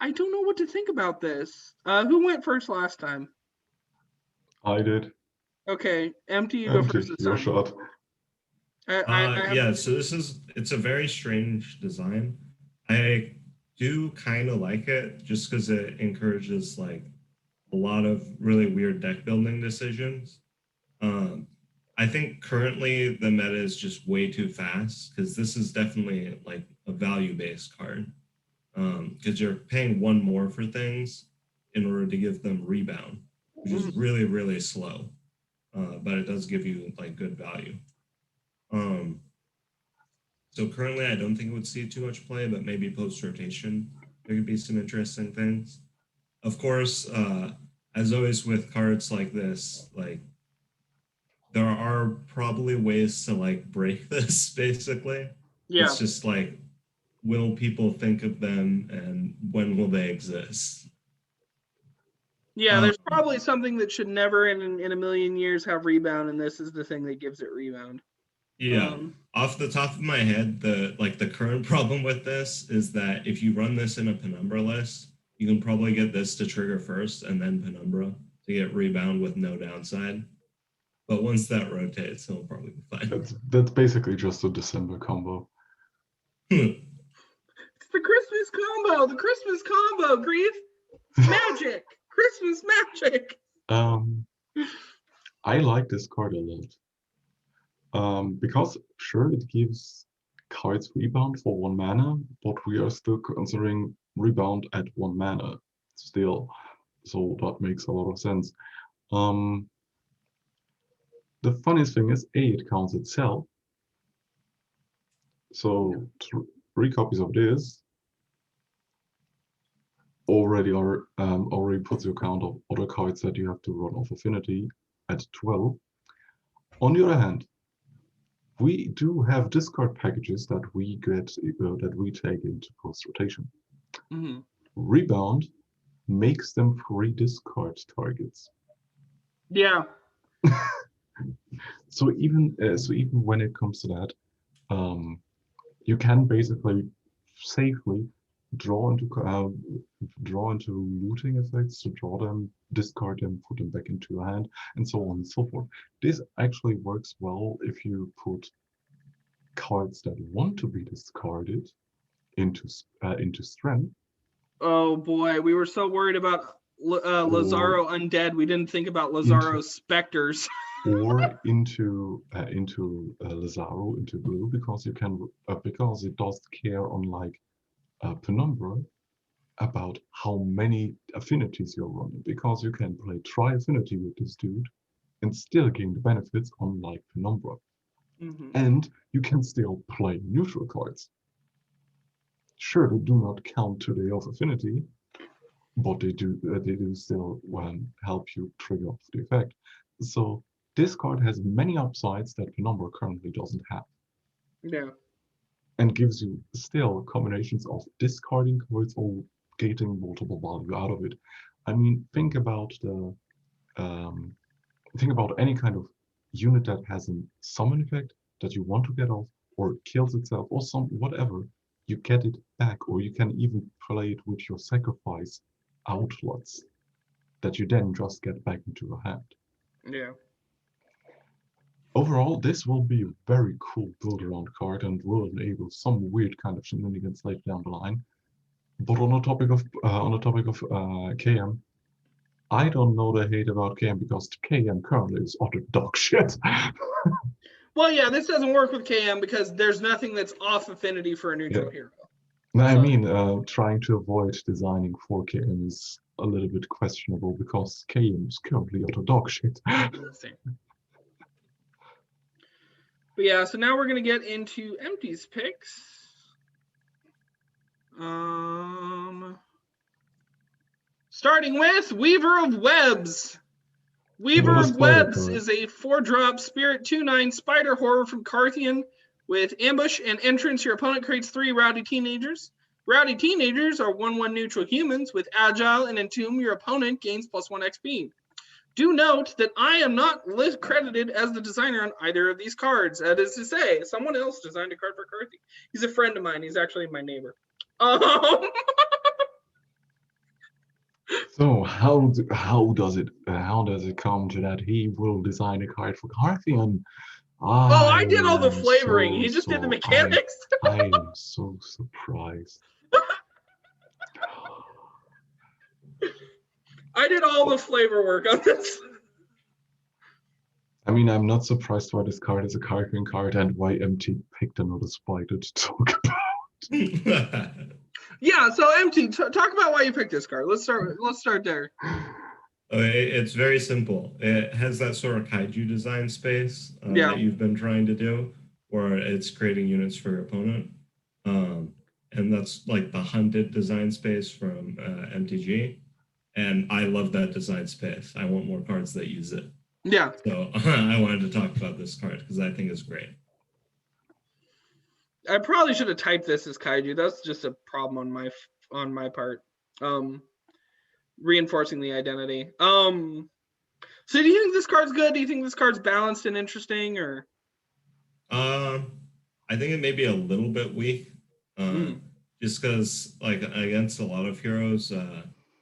I don't know what to think about this. Who went first last time? I did. Okay, Empty, you go first this Your time. shot. Yeah, so it's a very strange design. I do kind of like it just because it encourages like a lot of really weird deck building decisions. I think currently the meta is just way too fast because this is definitely like a value-based card. Because you're paying one more for things in order to give them rebound, which is really, really slow. But it does give you like good value. So currently I don't think it would see too much play, but maybe post-rotation, there could be some interesting things. Of course, as always with cards like this, like there are probably ways to like break this basically. Yeah. It's just like, will people think of them and when will they exist? Yeah, there's probably something that should never in a million years have rebound, and this is the thing that gives it rebound. Yeah. Off the top of my head, the current problem with this is that if you run this in a Penumbra list, you can probably get this to trigger first and then Penumbra to get rebound with no downside. But once that rotates, it'll probably be fine. That's basically just a December combo. It's the Christmas combo. The Christmas combo, Grief. Magic. Christmas magic. I like this card a lot. Because sure it gives cards rebound for 1 mana, but we are still considering rebound at 1 mana still. So that makes a lot of sense. The funniest thing is it counts itself. So 3 copies of this already puts your count of other cards that you have to run off affinity at 12. On the other hand, we do have discard packages that we take into post rotation. Rebound makes them free discard targets. Yeah. So even when it comes to that, you can basically safely draw into looting effects to draw them, discard them, put them back into your hand, and so on and so forth. This actually works well if you put cards that want to be discarded into strength. Oh boy, we were so worried about Lazaro Undead, we didn't think about Lazaro Specters. Or into Lazaro, into blue, because you can because it does care, unlike Penumbra, about how many affinities you're running, because you can play tri-affinity with this dude and still gain the benefits, unlike Penumbra. And you can still play neutral cards. Sure, they do not count today of affinity, but they do still help you trigger off the effect. So this card has many upsides that Penumbra currently doesn't have. Yeah. And gives you still combinations of discarding cards or getting multiple value out of it. I mean, think about any kind of unit that has a summon effect that you want to get off, or kills itself, or whatever. You get it back, or you can even play it with your sacrifice outlaws that you then just get back into your hand. Yeah. Overall, this will be a very cool build-around card and will enable some weird kind of shenanigans later down the line. But on the topic of KM, I don't know the hate about KM because KM currently is utter dog shit. Well, yeah, this doesn't work with KM because there's nothing that's off affinity for a neutral hero. No, I mean, trying to avoid designing for KM is a little bit questionable because KM is currently utter dog shit. But yeah, so now we're going to get into Empty's picks. Starting with Weaver of Webs. Weaver of Webs is a 4-drop Spirit 2/9 Spider Horror from Carthian with Ambush and Entrance. Your opponent creates 3 Rowdy Teenagers. Rowdy Teenagers are 1/1 neutral humans with Agile and Entomb. Your opponent gains +1 XP. Do note that I am not credited as the designer on either of these cards. That is to say, someone else designed a card for Carthy. He's a friend of mine. He's actually my neighbor. So how does it come to that he will design a card for Carthy? And I did all the flavoring. He just did the mechanics. I am so surprised. I did all the flavor work on this. I mean, I'm not surprised why this card is a Carthian card and why MT picked another spider to talk about. Yeah, so MT, talk about why you picked this card. Let's start there. It's very simple. It has that sort of kaiju design space that you've been trying to do, where it's creating units for your opponent. And that's like the hunted design space from MTG. And I love that design space. I want more cards that use it. Yeah. So I wanted to talk about this card because I think it's great. I probably should have typed this as kaiju. That's just a problem on my part. Reinforcing the identity. So do you think this card's good? Do you think this card's balanced and interesting, or? I think it may be a little bit weak. Just because, like, against a lot of heroes,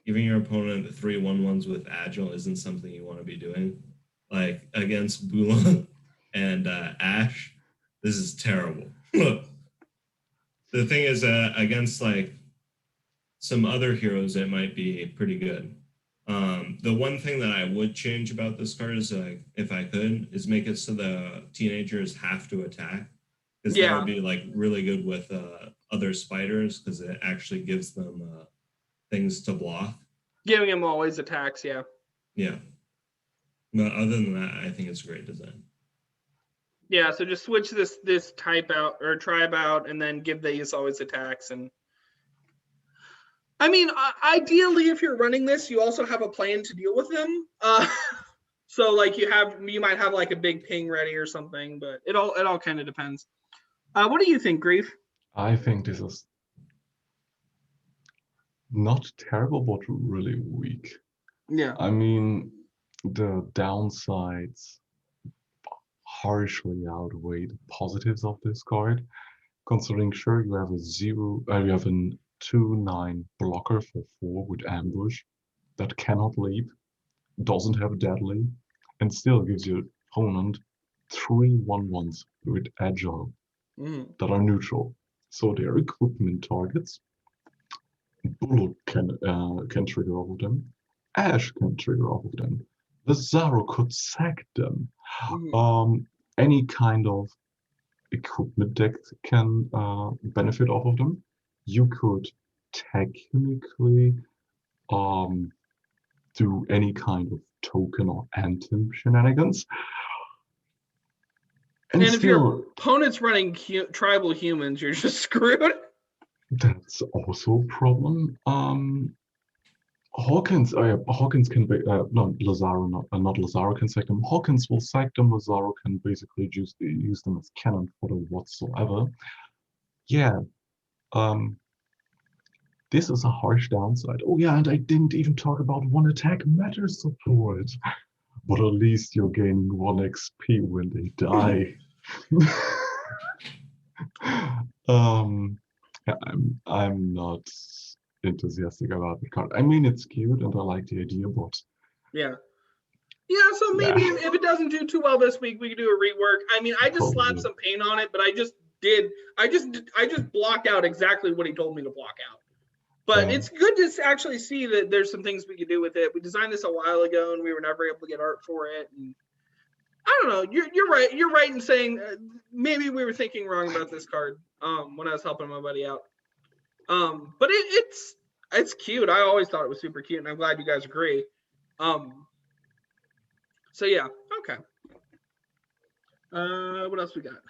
giving your opponent 3/1/1s with agile isn't something you want to be doing. Like against Bula and Ash, this is terrible. The thing is, against like some other heroes, it might be pretty good. The one thing that I would change about this card is, if I could, is make it so the teenagers have to attack, because that would be like really good with other spiders, because it actually gives them things to block. Giving them always attacks, yeah. Yeah. But other than that, I think it's a great design. Yeah, so just switch this type out or tribe out, and then give these always attacks. And I mean, ideally, if you're running this, you also have a plan to deal with them. So like you might have like a big ping ready or something, but it all kind of depends. What do you think, Grief? I think this is not terrible, but really weak. Yeah. I mean, the downsides harshly outweigh the positives of this card. Considering, sure, you have you have a 2/9 blocker for 4 with ambush that cannot leap, doesn't have deadly, and still gives your opponent 3/1/1s with agile that are neutral. So they're equipment targets. Bullet can trigger off of them. Ash can trigger off of them. Lazaro could sack them. Any kind of equipment deck can benefit off of them. You could technically do any kind of token or anthem shenanigans. And if your opponent's running tribal humans, you're just screwed. That's also a problem. Hawkins can be not Lazaro can sack them. Hawkins will sack them. Lazaro can basically use them as cannon fodder whatsoever. Yeah. This is a harsh downside. Oh yeah, and I didn't even talk about one attack matter support. But at least you're gaining 1 XP when they die. I'm not enthusiastic about the card. I mean, it's cute and I like the idea, but yeah. So maybe if it doesn't do too well this week, we can do a rework. I mean, I just slapped some paint on it, but I just blocked out exactly what he told me to block out. But it's good to actually see that there's some things we could do with it. We designed this a while ago, and we were never able to get art for it. And I don't know. You're right. You're right in saying maybe we were thinking wrong about this card when I was helping my buddy out. But it's cute. I always thought it was super cute, and I'm glad you guys agree. So yeah, okay. What else we got?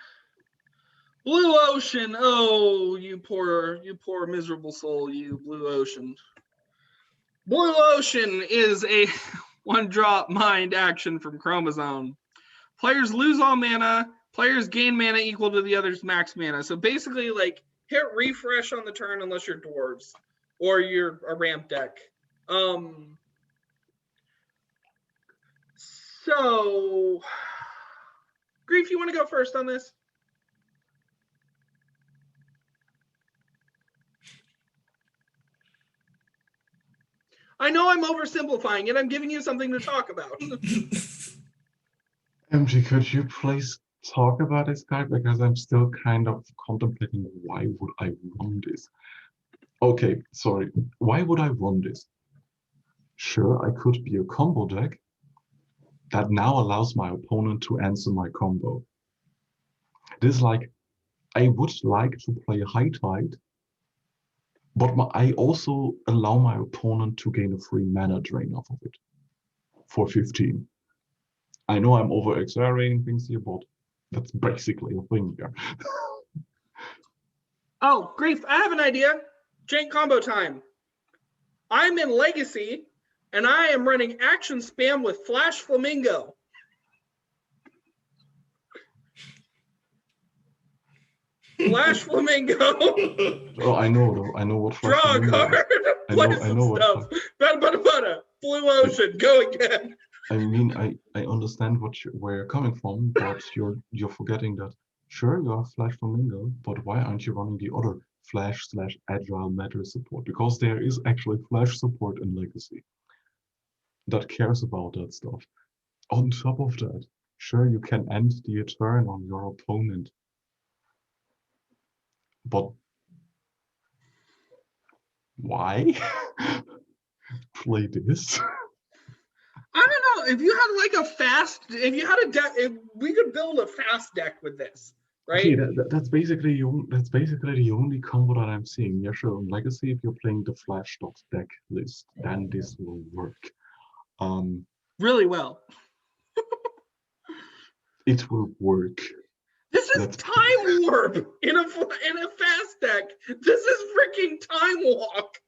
Blue Ocean. Oh, you poor miserable soul, you Blue Ocean. Blue Ocean is a 1-drop mind action from Chromosome. Players lose all mana. Players gain mana equal to the other's max mana. So basically, like, hit refresh on the turn unless you're dwarves or you're a ramp deck. So, Grief, you want to go first on this? I know I'm oversimplifying it. I'm giving you something to talk about. MG, could you please talk about this guy? Because I'm still kind of contemplating why would I run this? Okay, sorry. Why would I run this? Sure, I could be a combo deck that now allows my opponent to answer my combo. This is like, I would like to play High Tide, but I also allow my opponent to gain a free mana drain off of it for 15. I know I'm over exaggerating things here, but that's basically a thing here. Oh, Grief, I have an idea. Jank combo time. I'm in Legacy, and I am running action spam with Flash Flamingo. Flash Flamingo. Oh, I know what Flash Draw a Flamingo card. is. Play some stuff. Bada. Blue Ocean. Go again. I mean, I understand where you're coming from, but you're forgetting that. Sure, you have Flash Flamingo, but why aren't you running the other Flash/Agile Matter support? Because there is actually Flash support in Legacy that cares about that stuff. On top of that, sure, you can end the turn on your opponent, but why play this? I don't know. If you had like a fast, if you had a deck, if we could build a fast deck with this, right? Okay, that's basically the only combo that I'm seeing. Yeah, sure. In Legacy, if you're playing the Flash Dogs deck list, then this will work. Really well. It will work. This is Time Warp in a fast deck. This is freaking Time Walk.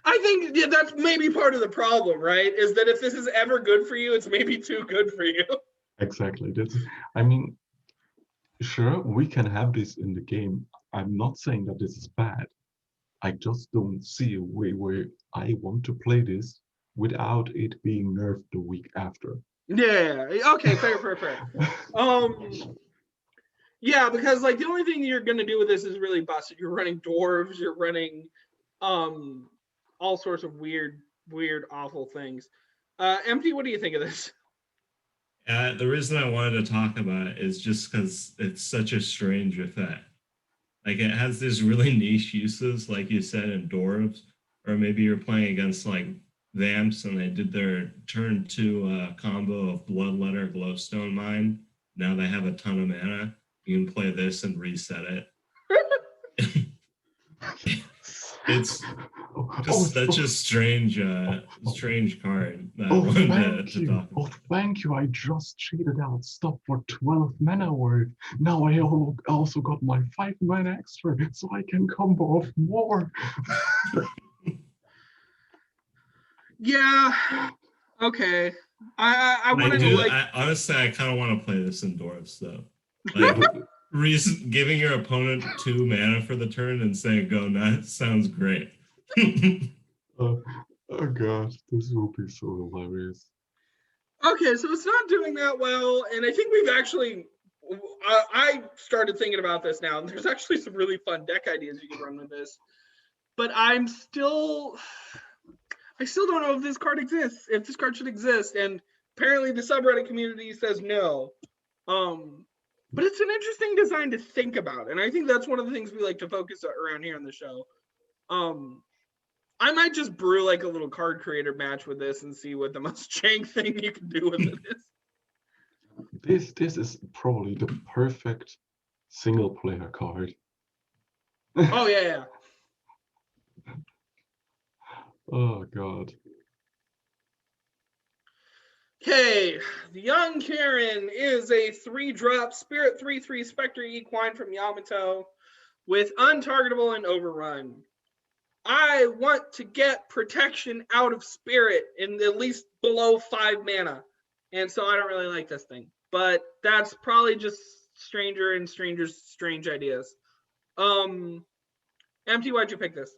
I think that's maybe part of the problem, right? Is that if this is ever good for you, it's maybe too good for you. Exactly. I mean, sure, we can have this in the game. I'm not saying that this is bad. I just don't see a way where I want to play this without it being nerfed the week after. Yeah. Okay. Fair. Yeah, because like the only thing you're gonna do with this is really bust it. You're running dwarves. You're running, all sorts of weird, awful things. Empty. What do you think of this? The reason I wanted to talk about it is just because it's such a strange effect. Like it has these really niche uses, like you said, in dwarves, or maybe you're playing against like Vamps and they did their turn 2 combo of Bloodletter Glowstone Mine. Now they have a ton of mana. You can play this and reset it. It's just such a strange card that I wanted to talk about. Thank you. I just cheated out stuff for 12 mana worth. Now I also got my 5 mana extra, so I can combo off more. Yeah. Okay. I wanted to like. Honestly, I kind of want to play this in dwarves though. Like giving your opponent 2 mana for the turn and saying go nuts sounds great. Oh gosh, this will be so hilarious. Okay, so it's not doing that well, and I think we've actually. I started thinking about this now, and there's actually some really fun deck ideas you can run with this. But I still don't know if this card exists, if this card should exist, and apparently the subreddit community says no. But it's an interesting design to think about, and I think that's one of the things we like to focus around here on the show. I might just brew like a little card creator match with this and see what the most jank thing you can do with it is. This is probably the perfect single player card. Oh yeah. Oh god. Okay, the young Kirin is a 3-drop Spirit 3/3 Spectre Equine from Yamato with untargetable and overrun. I want to get protection out of Spirit in at least below 5 mana, and so I don't really like this thing. But that's probably just Stranger and Stranger's strange ideas. Empty, why'd you pick this?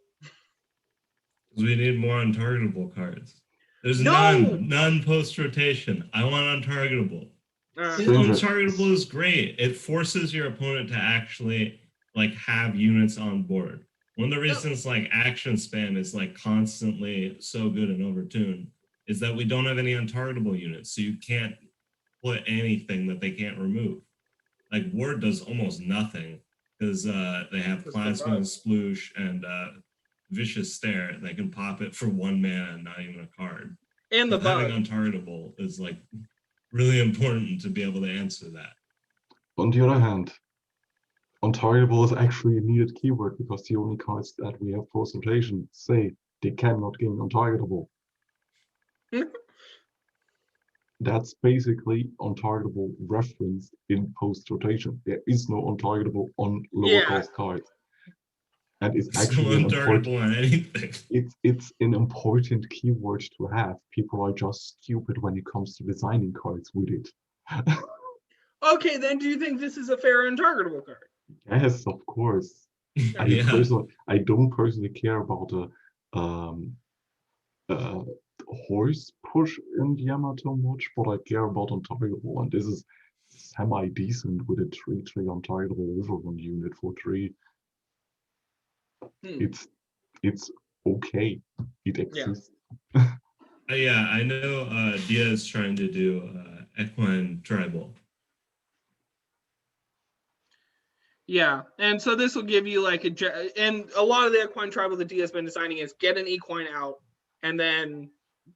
Because we need more untargetable cards. There's No! none post rotation. I want untargetable. Stranger. Untargetable is great. It forces your opponent to actually like have units on board. One of the reasons like action spam is like constantly so good in Overtune is that we don't have any untargetable units, so you can't put anything that they can't remove. Like Ward does almost nothing because they have Plasma and Sploosh and Vicious Stare. They can pop it for 1 mana and not even a card. And the having bug. untargetable is like really important to be able to answer that. On the other hand, untargetable is actually a needed keyword because the only cards that we have post rotation say they cannot gain untargetable. That's basically untargetable reference in post rotation. There is no untargetable on lower cost cards. And it's actually an untargetable on anything. It's an important keyword to have. People are just stupid when it comes to designing cards with it. Okay, then do you think this is a fair untargetable card? Yes, of course. I don't personally care about a horse push in Yamato much, but I care about untargetable, and this is semi-decent with a 3/3 untargetable overrun unit for 3. It's okay. It exists. Yeah, I know Dia is trying to do Equine Tribal. Yeah, and so this will give you like and a lot of the Equine Tribal that Dia has been designing is get an Equine out, and then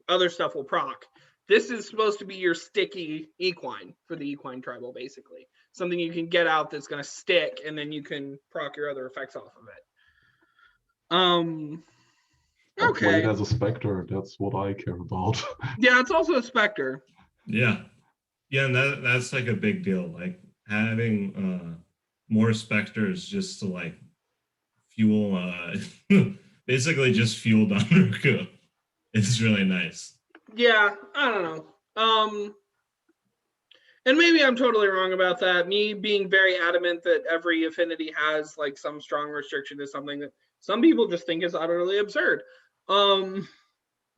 other stuff will proc. This is supposed to be your sticky Equine for the Equine Tribal, basically. Something you can get out that's going to stick, and then you can proc your other effects off of it. I play it as a Spectre. That's what I care about. Yeah, it's also a Spectre. Yeah, and that's like a big deal. Like having more Spectres just to like fuel, basically just fuel Dunewalker. It's really nice. Yeah, I don't know. And maybe I'm totally wrong about that. Me being very adamant that every affinity has like some strong restriction is something that some people just think is utterly absurd. Well,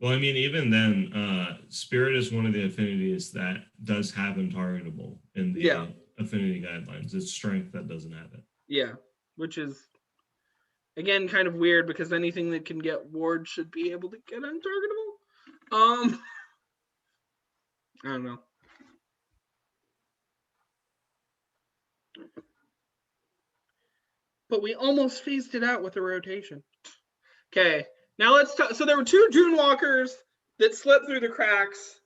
I mean, even then, Spirit is one of the affinities that does have untargetable in the affinity guidelines. It's strength that doesn't have it. Yeah, which is, again, kind of weird because anything that can get ward should be able to get untargetable. I don't know. But we almost phased it out with the rotation. Okay, now let's talk. So there were 2 Dunewalkers that slipped through the cracks.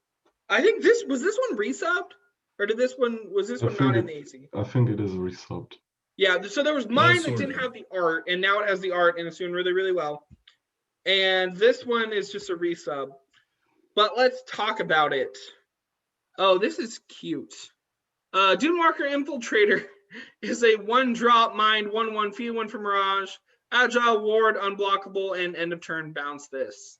I think this one resubbed, or was this one not in the AC? I think it is resubbed. Yeah, so there was mine that didn't have the art, and now it has the art, and it's doing really, really well. And this one is just a resub. But let's talk about it. Oh, this is cute. Dunewalker Infiltrator is a 1-drop mind, 1/1 fee 1 for Mirage, agile, ward, unblockable, and end of turn bounce this.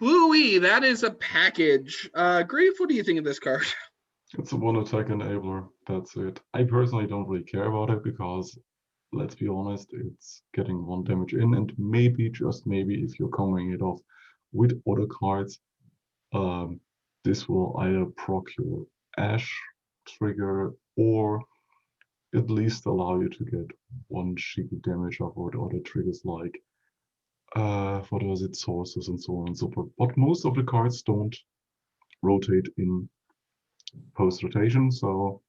Woo-wee, that is a package. Grief, what do you think of this card? It's a 1-attack enabler. That's it. I personally don't really care about it because, let's be honest, it's getting 1 damage in, and maybe, just maybe, if you're coming it off with other cards, this will either proc your Ash trigger or at least allow you to get 1 cheeky damage off with other triggers like what was it, sources and so on and so forth. But most of the cards don't rotate in post rotation, so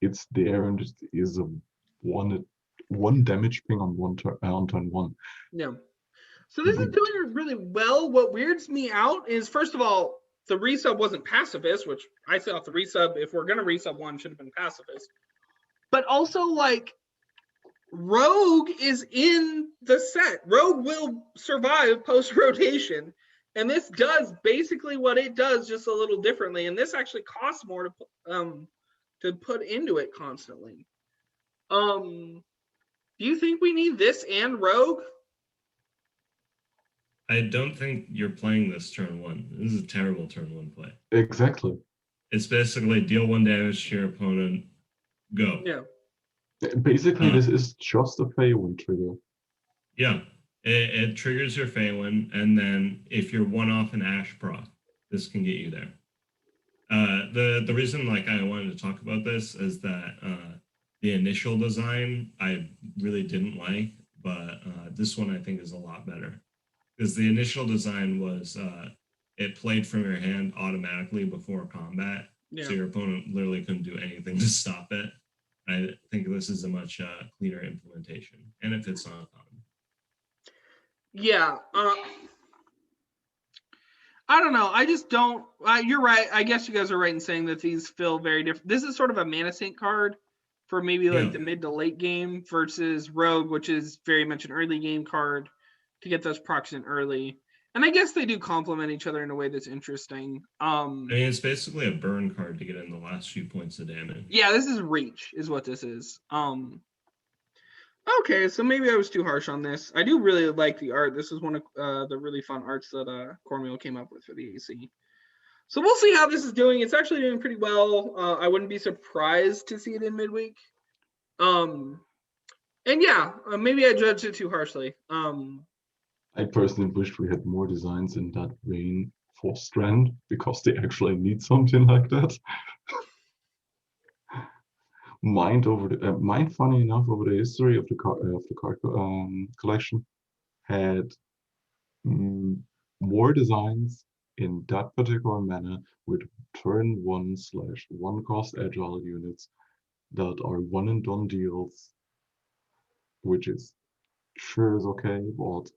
it's there and it is a one damage ping on turn 1. Yeah. So this is doing really well. What weirds me out is, first of all, the resub wasn't pacifist, which I thought the resub, if we're gonna resub one, should have been pacifist. But also, like, Rogue is in the set. Rogue will survive post rotation, and this does basically what it does, just a little differently. And this actually costs more to put into it constantly. Do you think we need this and Rogue? I don't think you're playing this turn 1. This is a terrible turn 1 play. Exactly. It's basically deal 1 damage to your opponent, go. Yeah. Basically, this is just a Fey trigger. Yeah. It triggers your Phaelin, and then if you're one off an Ash proc, this can get you there. The reason like I wanted to talk about this is that the initial design I really didn't like, but this one I think is a lot better. Because the initial design was it played from your hand automatically before combat, so your opponent literally couldn't do anything to stop it. I think this is a much cleaner implementation, and it fits on a common. Yeah. I don't know. I just don't. You're right. I guess you guys are right in saying that these feel very different. This is sort of a Mana Sink card for maybe like the mid to late game versus Rogue, which is very much an early game card to get those procs in early. And I guess they do complement each other in a way that's interesting. I mean, it's basically a burn card to get in the last few points of damage. Yeah, this is reach, is what this is. Okay, so maybe I was too harsh on this. I do really like the art. This is one of the really fun arts that Cormiel came up with for the AC. So we'll see how this is doing. It's actually doing pretty well. I wouldn't be surprised to see it in midweek. And yeah, maybe I judged it too harshly. I personally wished we had more designs in that vein for Strand, because they actually need something like that. Mind, funny enough, over the history of the card collection, had more designs in that particular manner with turn 1/1 cost agile units that are one and done deals, which is sure is okay, but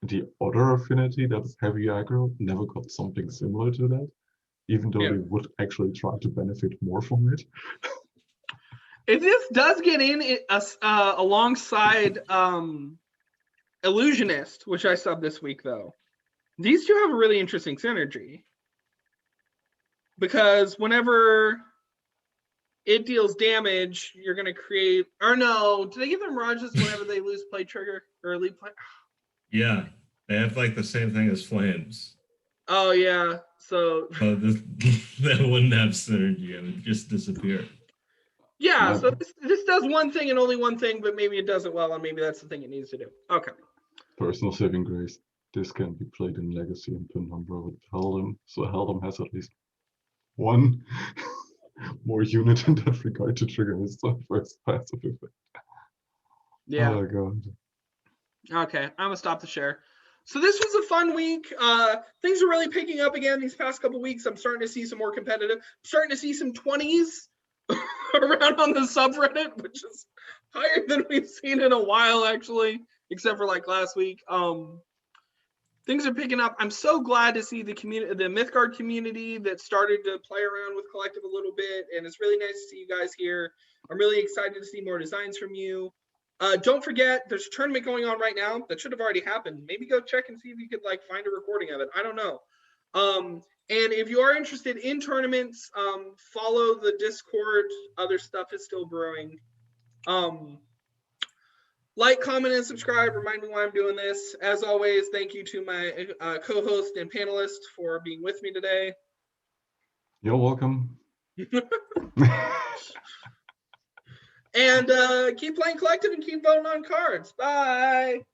the other affinity that is heavy aggro never got something similar to that, even though they would actually try to benefit more from it. If this does get in alongside Illusionist, which I subbed this week, though, these two have a really interesting synergy. Because whenever it deals damage, you're going to create... Or no, do they give them Mirages whenever they lose play trigger? Or elite play? Yeah, they have like the same thing as Flames. Oh, yeah. So... that wouldn't have synergy. It would just disappear. Yeah, so this does one thing and only one thing, but maybe it does it well, and maybe that's the thing it needs to do. Okay. Personal saving grace. This can be played in Legacy and Penumbra with Helldom, so Helldom has at least one more unit in that regard to trigger his first passive effect. Yeah. Oh god. Okay, I'm gonna stop the share. So this was a fun week. Things are really picking up again these past couple weeks. I'm starting to see some more competitive. I'm starting to see some 20s around on the subreddit, which is higher than we've seen in a while, actually, except for like last week. Things are picking up. I'm so glad to see the community, the Mythgard community that started to play around with Collective a little bit, and it's really nice to see you guys here. I'm really excited to see more designs from you. Don't forget, there's a tournament going on right now that should have already happened. Maybe go check and see if you could like find a recording of it. I don't know. And if you are interested in tournaments, follow the Discord. Other stuff is still brewing. Like, comment, and subscribe. Remind me why I'm doing this. As always, thank you to my co-host and panelist for being with me today. You're welcome. And keep playing Collective and keep voting on cards. Bye.